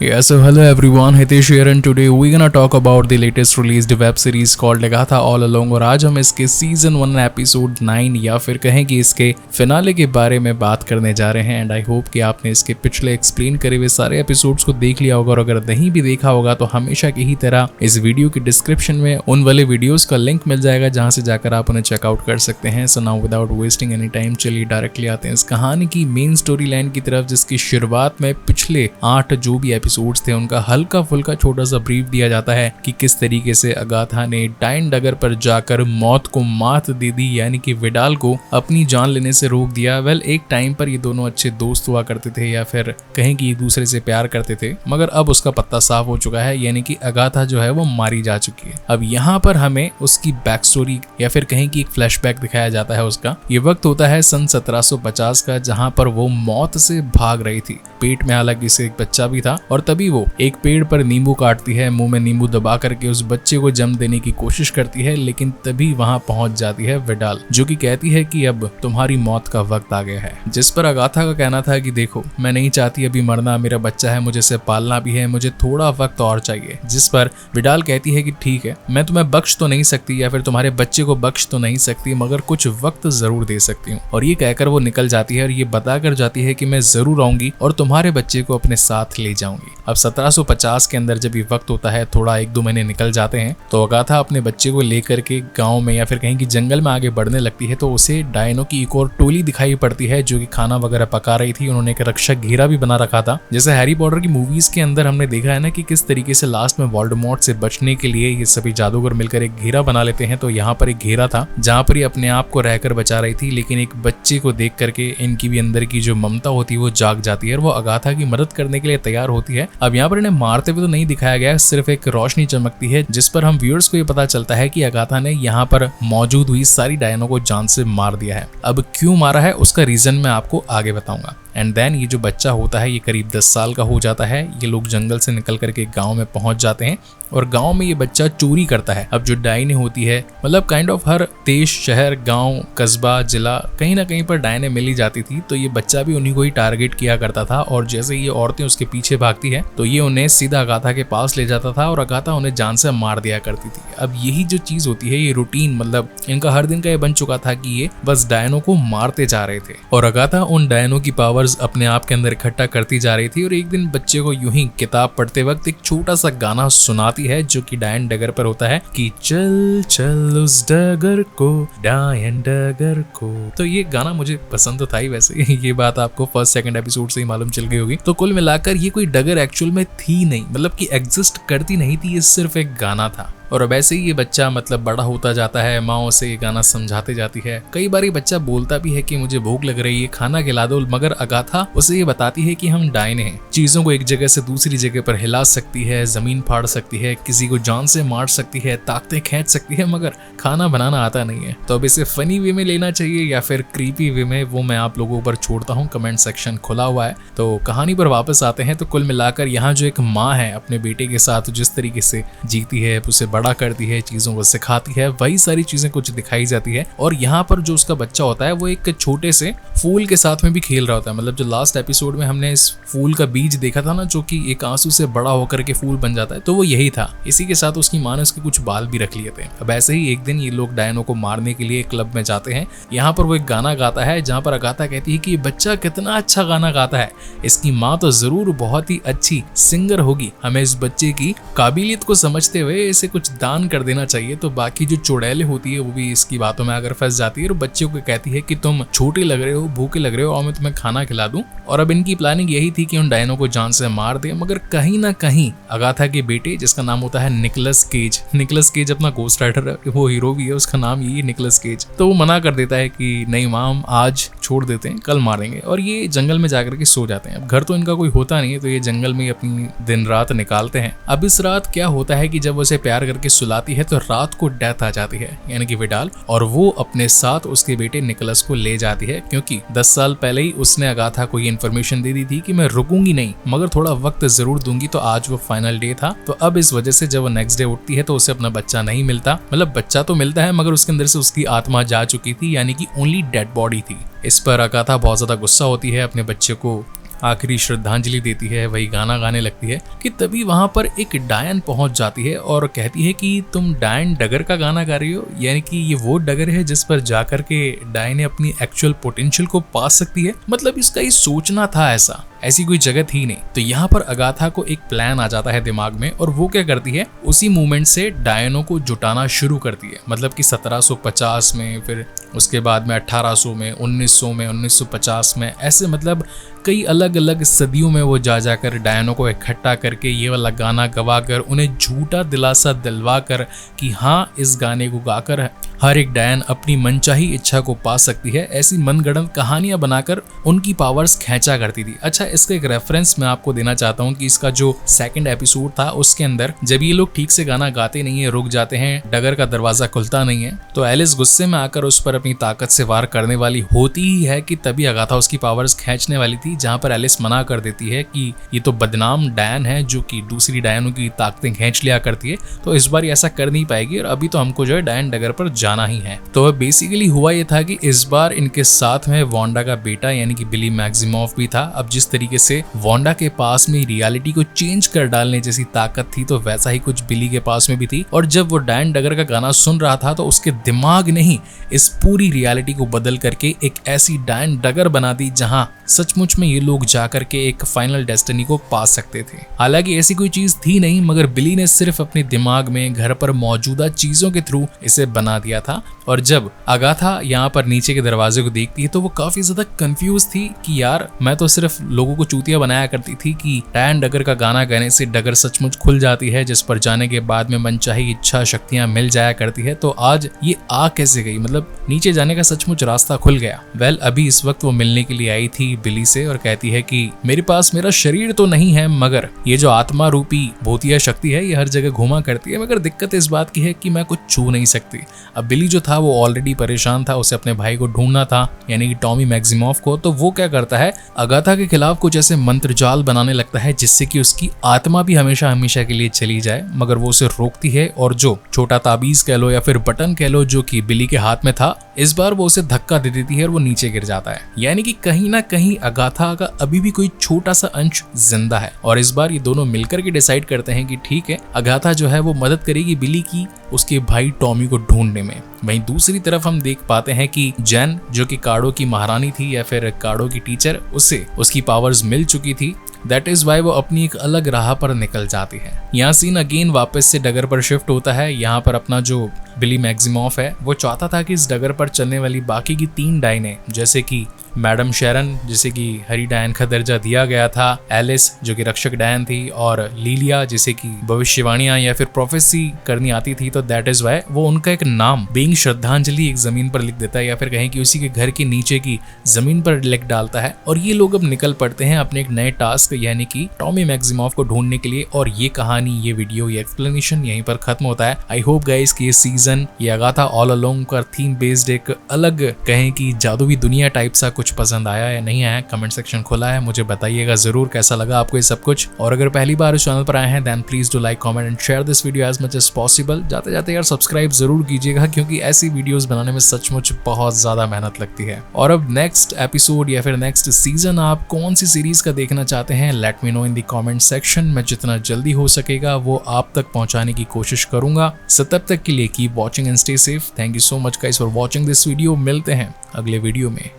Yeah, so hello everyone, Hitesh here and today we're gonna talk about the latest released web series called Agatha all along. और आज हम इसके season 1 episode 9 या फिर कहें कि इसके फिनाले के बारे में बात करने जा रहे हैं। एंड आई होप कि आपने इसके पिछले एक्सप्लेन करे हुए सारे एपिसोड्स को देख लिया होगा, और अगर नहीं भी देखा होगा तो हमेशा की ही तरह इस वीडियो की डिस्क्रिप्शन में उन वाले वीडियोस का लिंक मिल जाएगा जहां से जाकर आप उन्हें चेकआउट कर सकते हैं। So now without wasting any time चलिए डायरेक्टली आते हैं इस कहानी की मेन स्टोरी लाइन की तरफ, जिसकी शुरुआत में पिछले 8 जो भी एपिसोड्स थे उनका हल्का फुल्का छोटा सा ब्रीफ दिया जाता है कि किस तरीके से अगाथा ने डाइन डगर पर जाकर मौत को मात दे दी, यानी कि विडाल को अपनी जान लेने से रोक दिया। वेल, एक टाइम पर ये दोनों अच्छे दोस्त हुआ करते थे या फिर कहें कि एक दूसरे से प्यार करते थे, मगर अब उसका पत्ता साफ हो चुका है, यानी कि अगाथा जो है वो मारी जा चुकी है। अब यहाँ पर हमें उसकी बैक स्टोरी या फिर कहें कि एक फ्लैशबैक दिखाया जाता है उसका। ये वक्त होता है सन 1750 का, जहाँ पर वो मौत से भाग रही थी। पेट में हालांकि से एक बच्चा भी था, और तभी वो एक पेड़ पर नींबू काटती है, मुंह में नींबू दबा करके उस बच्चे को जन्म देने की कोशिश करती है। लेकिन तभी वहां पहुंच जाती है विडाल, जो कि कहती है कि अब तुम्हारी मौत का वक्त आ गया है। जिस पर अगाथा का कहना था कि देखो, मैं नहीं चाहती अभी मरना, मेरा बच्चा है, मुझे इसे पालना भी है, मुझे थोड़ा वक्त और चाहिए। जिस पर विडाल कहती है कि ठीक है, मैं तुम्हें बख्श तो नहीं सकती या फिर तुम्हारे बच्चे को बख्श तो नहीं सकती, मगर कुछ वक्त जरूर दे सकती हूँ। और ये कहकर वो निकल जाती है और ये बताकर जाती है कि मैं जरूर आऊंगी और तुम्हारे बच्चे को अपने साथ ले जाऊंगी। अब 1750 के अंदर जब ये वक्त होता है, थोड़ा 1-2 महीने निकल जाते हैं, तो अगाथा अपने बच्चे को लेकर के गांव में या फिर कहीं की जंगल में आगे बढ़ने लगती है। तो उसे डायनो की एक और टोली दिखाई पड़ती है जो कि खाना वगैरह पका रही थी। उन्होंने एक रक्षक घेरा भी बना रखा था, जैसे हैरी पॉटर की मूवीज के अंदर हमने देखा है ना कि किस तरीके से लास्ट में वोल्डेमॉर्ट से बचने के लिए ये सभी जादूगर मिलकर एक घेरा बना लेते हैं। तो यहाँ पर एक घेरा था जहाँ पर ये अपने आप को रहकर बचा रही थी, लेकिन एक बच्चे को देख करके इनकी भी अंदर की जो ममता होती है वो जाग जाती है और वो अगाथा की मदद करने के लिए तैयार होती है। अब यहाँ पर इन्हें मारते हुए तो नहीं दिखाया गया, सिर्फ एक रोशनी चमकती है, जिस पर हम व्यूअर्स को ये पता चलता है कि अगाथा ने यहाँ पर मौजूद हुई सारी डायनो को जान से मार दिया है। अब क्यों मारा है उसका रीजन मैं आपको आगे बताऊंगा। एंड देन ये जो बच्चा होता है ये करीब 10 साल का हो जाता है। ये लोग जंगल से निकल करके गांव में पहुंच जाते हैं और गांव में ये बच्चा चोरी करता है। अब जो डायने होती है, मतलब काइंड ऑफ हर देश, शहर, गांव, कस्बा, जिला, कहीं ना कहीं पर डायने मिली जाती थी। तो ये बच्चा भी उन्हीं को ही टारगेट किया करता था, और जैसे ये औरतें उसके पीछे भागती है तो ये उन्हें सीधा अगाथा के पास ले जाता था और अगाथा उन्हें जान से मार दिया करती थी। अब यही जो चीज होती है, ये रूटीन, मतलब इनका हर दिन का ये बन चुका था कि ये बस डायनों को मारते जा रहे थे, और अगाथा उन डायनों की पावर्स अपने आप के अंदर इकट्ठा करती जा रही थी। और एक दिन बच्चे को यूं ही किताब पढ़ते वक्त एक छोटा सा गाना सुनाती है जो कि डायन डगर पर होता है कि चल चल उस डगर को, डायन डगर को। तो ये गाना मुझे पसंद तो था ही, वैसे ये बात आपको फर्स्ट सेकंड एपिसोड से ही मालूम चल गई होगी। तो कुल मिलाकर ये कोई डगर एक्चुअल में थी नहीं, मतलब कि एग्जिस्ट करती नहीं थी, ये सिर्फ एक गाना था। और अब ऐसे ही ये बच्चा मतलब बड़ा होता जाता है, माँ उसे ये गाना समझाते जाती है। कई बार ये बच्चा बोलता भी है कि मुझे भूख लग रही है, खाना खिला दो, मगर अगाथा उसे ये बताती है कि हम डायने हैं, चीजों को एक जगह से दूसरी जगह पर हिला सकती है, जमीन फाड़ सकती है, किसी को जान से मार सकती है, ताकतें खींच सकती है, मगर खाना बनाना आता नहीं है। तो अब इसे फनी वे में लेना चाहिए या फिर क्रीपी वे में, वो मैं आप लोगों पर छोड़ता हूँ, कमेंट सेक्शन खुला हुआ है। तो कहानी पर वापस आते हैं। तो कुल मिलाकर यहाँ जो एक माँ है अपने बेटे के साथ जिस तरीके से जीती है, उसे बड़ा करती है, चीजों को सिखाती है, वही सारी चीजें कुछ दिखाई जाती है। और यहाँ पर जो उसका बच्चा होता है वो एक छोटे से फूल के साथ में भी खेल रहा होता है। मतलब जो लास्ट एपिसोड में हमने इस फूल का बीज देखा था ना, जो कि एक आंसू से बड़ा होकर के फूल बन जाता है, तो वो यही था। इसी के साथ उसकी माँ ने उसके कुछ बाल भी रख लिए थे। अब ऐसे ही एक दिन ये लोग डायनो को मारने के लिए क्लब में जाते हैं। यहाँ पर वो एक गाना गाता है जहाँ पर अगाथा कहती है कि बच्चा कितना अच्छा गाना गाता है, इसकी माँ तो जरूर बहुत ही अच्छी सिंगर होगी, हमें इस बच्चे की काबिलियत को समझते हुए इसे कुछ दान कर देना चाहिए। तो बाकी जो चुड़ैले होती है वो भी इसकी बातों में आकर फंस जाती है और बच्चे को कहती है कि तुम छोटे लग रहे हो, भूखे लग रहे हो, और मैं तुम्हें खाना खिला दूं। और अब इनकी प्लानिंग यही थी कि उन डायनों को जान से मार दे, मगर कहीं ना कहीं अगाथा के बेटे, जिसका नाम होता है निकोलस केज अपना गोस्ट राइटर, वो हीरो भी है, उसका नाम यही निकोलस केज, तो वो मना कर देता है कि नहीं माम, आज छोड़ देते हैं, कल मारेंगे। और ये जंगल में जाकर के सो जाते हैं। अब घर तो इनका कोई होता नहीं है, तो ये जंगल में अपनी दिन रात निकालते हैं। अब इस रात क्या होता है कि जब उसे प्यार करके सुलाती है तो रात को डेथ आ जाती है, यानी कि विडाल, और वो अपने साथ उसके बेटे निकोलस को ले जाती है, क्योंकि 10 साल पहले ही उसने अगाथा को ये इन्फॉर्मेशन दे दी थी कि मैं रुकूंगी नहीं, मगर थोड़ा वक्त जरूर दूंगी। तो आज वो फाइनल डे था। तो अब इस वजह से जब वो नेक्स्ट डे उठती है तो उसे अपना बच्चा नहीं मिलता, मतलब बच्चा तो मिलता है मगर उसके अंदर से उसकी आत्मा जा चुकी थी, यानी कि ओनली डेड बॉडी थी। इस पर अगाथा बहुत ज्यादा गुस्सा होती है, अपने बच्चे को आखिरी श्रद्धांजलि देती है, वही गाना गाने लगती है कि तभी वहां पर एक डायन पहुंच जाती है और कहती है कि तुम डायन डगर का गाना गा रही हो, यानी कि ये वो डगर है जिस पर जाकर के डायन अपनी एक्चुअल पोटेंशियल को पा सकती है। मतलब इसका ये सोचना था ऐसी कोई जगह थी नहीं। तो यहाँ पर अगाथा को एक प्लान आ जाता है दिमाग में और वो क्या करती है, उसी मूवमेंट से डायनों को जुटाना शुरू करती है। मतलब कि 1750 में, फिर उसके बाद में 1800 में, 1900 में, 1950 में, ऐसे मतलब कई अलग अलग सदियों में वो जाकर डायनों को इकट्ठा करके ये वाला गाना गवा कर उन्हें झूठा दिलासा दिलवा कर कि हाँ इस गाने को गाकर हर एक डायन अपनी मनचाही इच्छा को पा सकती है, ऐसी मनगढ़ंत कहानियां बनाकर उनकी पावर्स खींचा करती थी। अच्छा, इसका एक रेफरेंस मैं आपको देना चाहता हूँ कि इसका जो सेकंड एपिसोड था उसके अंदर जब ये लोग ठीक से गाना गाते नहीं है, रुक जाते हैं, डगर का दरवाजा खुलता नहीं है, तो एलिस गुस्से में आकर उस पर अपनी ताकत से वार करने वाली होती ही है कि तभी अगाथा उसकी पावर्स खींचने वाली थी, जहां पर एलिस मना कर देती है कि ये तो बदनाम डायन है जो कि दूसरी डायनों की ताकतें खींच लिया करती है, तो इस बार ऐसा कर नहीं पाएगी और अभी तो हमको जो है डायन डगर पर जाना ही है। तो बेसिकली हुआ ये था कि इस बार इनके साथ में वांडा का बेटा यानी कि बिली मैक्सिमॉफ भी था। अब जिस तरीके से वांडा के पास में रियलिटी को चेंज कर डालने जैसी ताकत थी, तो वैसा ही कुछ बिली के पास में भी थी। और जब वो डायन डगर का गाना सुन रहा था तो उसके दिमाग ने ही इस पूरी रियलिटी को बदल करके एक ऐसी डायन डगर बना दी जहां सचमुच में ये लोग जाकर के एक फाइनल डेस्टिनी को पा सकते थे। हालांकि ऐसी कोई चीज थी नहीं, मगर बिली ने सिर्फ अपने दिमाग में घर पर मौजूदा चीजों के थ्रू इसे बना दिया था। और जब अगाथा यहाँ पर नीचे के दरवाजे को देखती है तो वो काफी ज्यादा कंफ्यूज थी कि यार मैं तो सिर्फ लोगों को चूतिया बनाया करती थी कि डायन डगर का गाना गाने से डगर सचमुच खुल जाती है, जिस पर जाने के बाद में मनचाही इच्छा शक्तियां मिल जाया करती है। तो आज ये आ कैसे गई, मतलब नीचे जाने का सचमुच रास्ता खुल गया। वेल, अभी इस वक्त वो मिलने के लिए आई थी बिली से और कहती है कि मेरे पास मेरा शरीर तो नहीं है, मगर ये जो आत्मा रूपी भूतिया शक्ति है ये हर जगह घुमा करती है, मगर दिक्कत इस बात की है कि मैं कुछ छू नहीं सकती। अब बिली जो था वो ऑलरेडी परेशान था, उसे अपने भाई को ढूंढना था यानी कि टॉमी मैक्सिमॉफ को। तो वो क्या करता है, अगाथा के खिलाफ कुछ ऐसे मंत्र जाल बनाने लगता है जिससे कि उसकी आत्मा भी हमेशा हमेशा के लिए चली जाए, मगर वो उसे रोकती है और जो छोटा ताबीज कह लो या फिर बटन कह लो जो कि बिली के हाथ में था, इस बार वो उसे धक्का दे देती है और वो नीचे गिर जाता है। यानी कि कहीं ना कहीं अगाथा का अभी भी कोई छोटा सा अंश जिंदा है। और इस बार ये दोनों मिलकर के डिसाइड करते हैं कि ठीक है, अगाथा जो है वो मदद करेगी बिली की उसके भाई टॉमी को ढूंढने में। वहीं दूसरी तरफ हम देख पाते हैं कि जेन जो कि कार्डो की महारानी थी या फिर कार्डो की टीचर, उसे उसकी पावर्स मिल चुकी थी। दैट इज वाई वो अपनी एक अलग राह पर निकल जाती है। यहाँ सीन अगेन वापस से डगर पर शिफ्ट होता है। यहाँ पर अपना जो बिली मैक्सिमॉफ है वो चाहता था कि इस डगर पर चलने वाली बाकी की 3 डायने जैसे कि मैडम शेरन जिसे कि हरी डायन का दर्जा दिया गया था, एलिस जो कि रक्षक डायन थी, और लीलिया जिसे कि भविष्यवाणियां या फिर प्रोफेसी करनी आती थी। तो दैट इज वाई वो उनका एक नाम बीइंग श्रद्धांजलि एक जमीन पर लिख देता है या फिर कहें कि उसी के घर के नीचे की जमीन पर लिख डालता है। और ये लोग अब निकल पड़ते हैं अपने एक नए टास्क यानी कि टॉमी मैक्सिमॉफ को ढूंढने के लिए। और ये कहानी, ये वीडियो, ये एक्सप्लेनेशन यहीं पर खत्म होता है। आई होप गाइस कि ये सीजन, ये अगाथा ऑल अलोंग का थीम बेस्ड एक अलग कहें कि जादुई दुनिया टाइप सा कुछ पसंद आया या नहीं आया, कमेंट सेक्शन खुला है, मुझे बताइएगा जरूर कैसा लगा आपको ये सब कुछ। और अगर पहली बार इस चैनल पर आए हैं then please do like, comment and share this video as much as possible. जाते जाते यार सब्सक्राइब जरूर कीजिएगा क्योंकि ऐसी वीडियोस बनाने में सचमुच बहुत ज्यादा मेहनत लगती है। और अब नेक्स्ट एपिसोड या फिर नेक्स्ट सीजन आप कौन सी सीरीज का देखना चाहते हैं, let me know in the comment section. मैं जितना जल्दी हो सकेगा वो आप तक पहुंचाने की कोशिश करूंगा। सो तब तक के लिए keep watching and stay safe. Thank you so much guys for watching this video. मिलते हैं अगले वीडियो में।